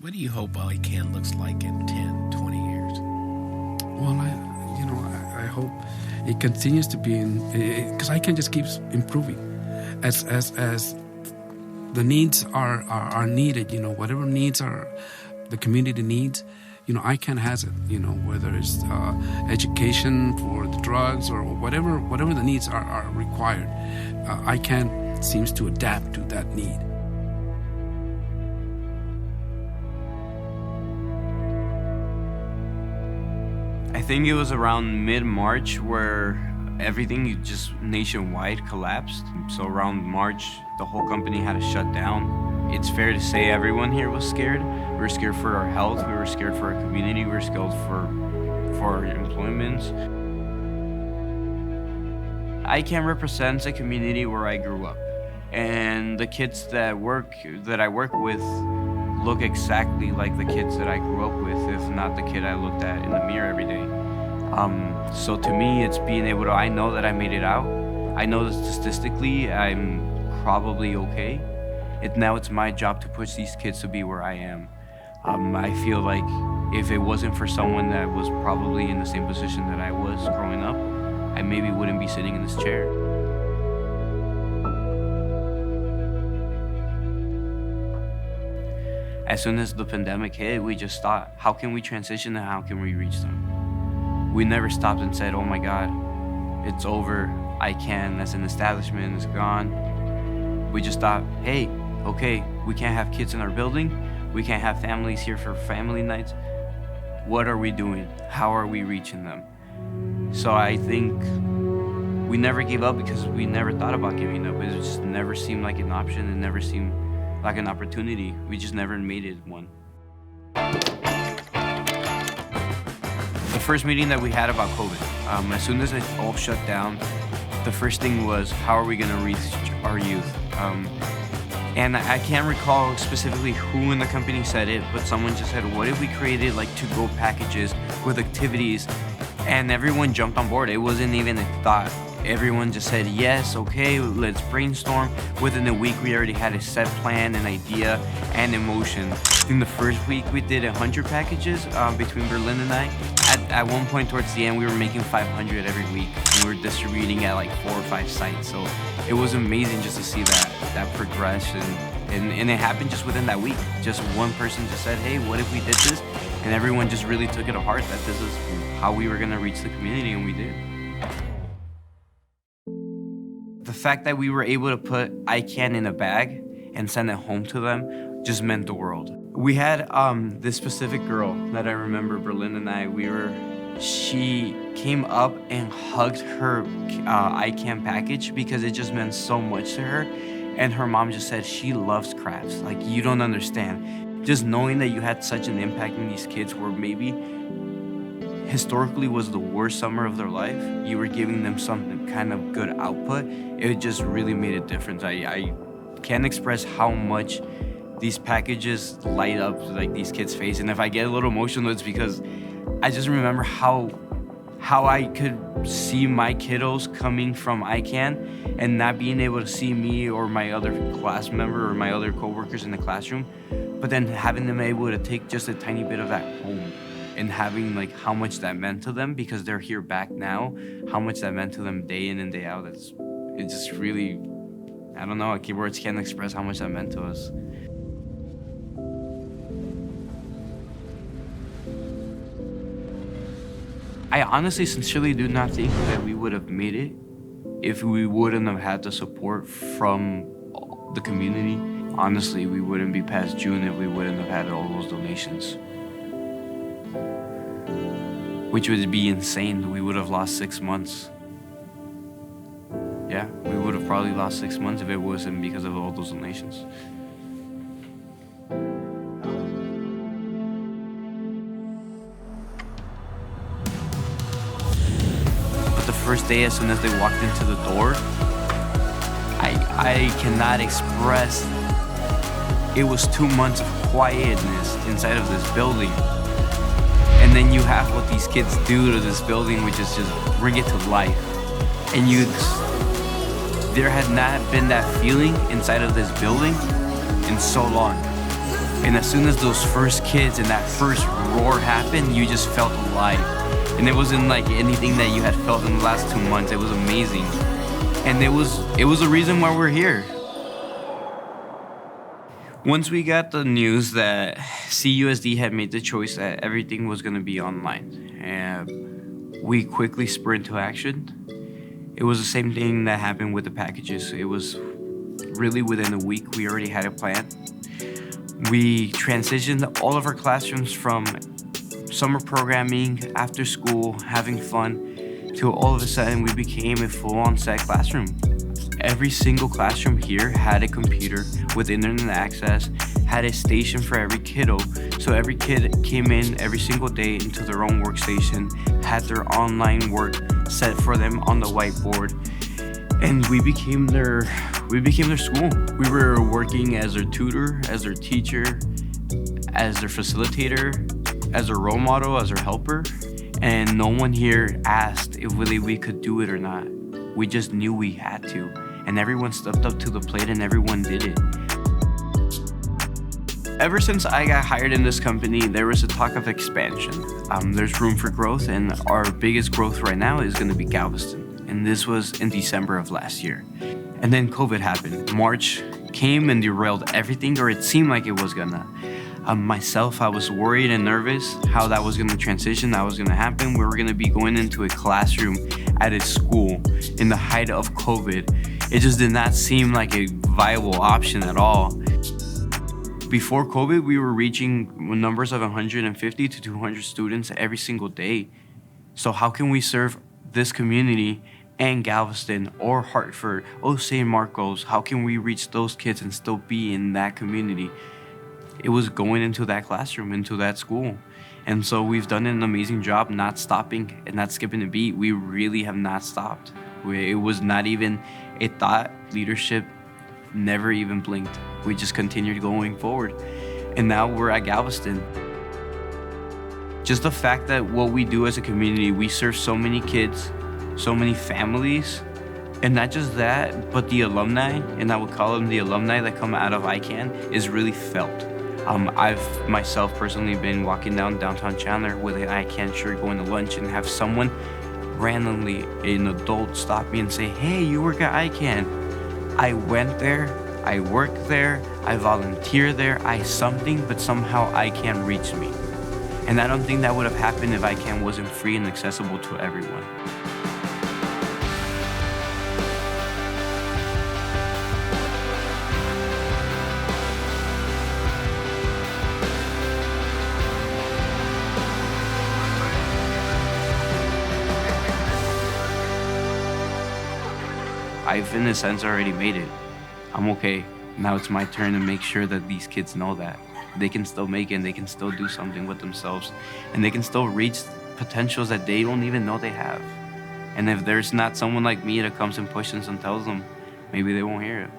What do you hope ICAN looks like in 10, 20 years? Well, I hope it continues to be because ICAN just keeps improving as the needs are needed. Whatever needs are the community needs. ICAN has it. Whether it's education for the drugs or whatever the needs are required, ICAN seems to adapt to that need. I think it was around mid-March where everything just nationwide collapsed. So around March, the whole company had to shut down. It's fair to say everyone here was scared. We were scared for our health, we were scared for our community, we were scared for our employments. ICAN represents a community where I grew up. And the kids that I work with look exactly like the kids that I grew up with, if not the kid I looked at in the mirror every day. So to me, it's being able to, I know that I made it out. I know that statistically I'm probably okay. Now it's my job to push these kids to be where I am. I feel like if it wasn't for someone that was probably in the same position that I was growing up, I maybe wouldn't be sitting in this chair. As soon as the pandemic hit, we just thought, how can we transition and how can we reach them? We never stopped and said, oh my God, it's over. ICAN as an establishment is gone. We just thought, hey, okay, we can't have kids in our building. We can't have families here for family nights. What are we doing? How are we reaching them? So I think we never gave up because we never thought about giving up. It just never seemed like an option. It never seemed like an opportunity. We just never made it one. The first meeting that we had about COVID, as soon as it all shut down, the first thing was, how are we gonna reach our youth? And I can't recall specifically who in the company said it, but someone just said, what if we created like to-go packages with activities? And everyone jumped on board. It wasn't even a thought. Everyone just said, yes, okay, let's brainstorm. Within a week, we already had a set plan, an idea, and emotion. In the first week, we did 100 packages between Berlin and I. At one point towards the end, we were making 500 every week. And we were distributing at like 4 or 5 sites. So it was amazing just to see that progression. And it happened just within that week. Just one person just said, hey, what if we did this? And everyone just really took it to heart that this is how we were gonna reach the community, and we did. The fact that we were able to put ICAN in a bag and send it home to them just meant the world. We had this specific girl that I remember, Berlin and I, she came up and hugged her ICAN package because it just meant so much to her. And her mom just said she loves crafts. Like, you don't understand. Just knowing that you had such an impact on these kids where maybe historically was the worst summer of their life, you were giving them some kind of good output, it just really made a difference. I can't express how much these packages light up like these kids' face. And if I get a little emotional, it's because I just remember how I could see my kiddos coming from ICAN and not being able to see me or my other class member or my other coworkers in the classroom, but then having them able to take just a tiny bit of that home and having like how much that meant to them because they're here back now, how much that meant to them day in and day out. It's just really, I don't know, words can't express how much that meant to us. I honestly, sincerely do not think that we would have made it if we wouldn't have had the support from the community. Honestly, we wouldn't be past June if we wouldn't have had all those donations. Which would be insane. We would have lost 6 months. Yeah, we would have probably lost 6 months if it wasn't because of all those donations. But the first day, as soon as they walked into the door, I cannot express. It was 2 months of quietness inside of this building. And then you have what these kids do to this building, which is just bring it to life. And there had not been that feeling inside of this building in so long. And as soon as those first kids and that first roar happened, you just felt alive. And it wasn't like anything that you had felt in the last 2 months. It was amazing. And it was the reason why we're here. Once we got the news that CUSD had made the choice that everything was going to be online, and we quickly spurred into action. It was the same thing that happened with the packages. It was really within a week, we already had a plan. We transitioned all of our classrooms from summer programming, after school, having fun, to all of a sudden we became a full on-site classroom. Every single classroom here had a computer with internet access, had a station for every kiddo. So every kid came in every single day into their own workstation, had their online work set for them on the whiteboard, and we became their school. We were working as their tutor, as their teacher, as their facilitator, as their role model, as their helper, and no one here asked if really we could do it or not. We just knew we had to, and everyone stepped up to the plate and everyone did it. Ever since I got hired in this company, there was a talk of expansion. There's room for growth, and our biggest growth right now is going to be Galveston. And this was in December of last year. And then COVID happened. March came and derailed everything, or it seemed like it was gonna. Myself, I was worried and nervous how that was gonna transition, that was gonna happen. We were gonna be going into a classroom at a school in the height of COVID. It just did not seem like a viable option at all. Before COVID, we were reaching numbers of 150 to 200 students every single day. So how can we serve this community and Galveston or Hartford or San Marcos? How can we reach those kids and still be in that community? It was going into that classroom, into that school. And so we've done an amazing job not stopping and not skipping a beat. We really have not stopped. It was not even a thought. Leadership never even blinked. We just continued going forward. And now we're at Galveston. Just the fact that what we do as a community, we serve so many kids, so many families, and not just that, but the alumni, and I would call them the alumni that come out of ICAN, is really felt. I've myself personally been walking down downtown Chandler with an ICAN shirt going to lunch and have someone randomly, an adult, stop me and say, "Hey, you work at ICAN." I went there, I worked there, I volunteered there, I something, but somehow ICAN reached me. And I don't think that would have happened if ICAN wasn't free and accessible to everyone. I've, in a sense, already made it. I'm okay. Now it's my turn to make sure that these kids know that they can still make it, and they can still do something with themselves, and they can still reach potentials that they don't even know they have. And if there's not someone like me that comes and pushes and tells them, maybe they won't hear it.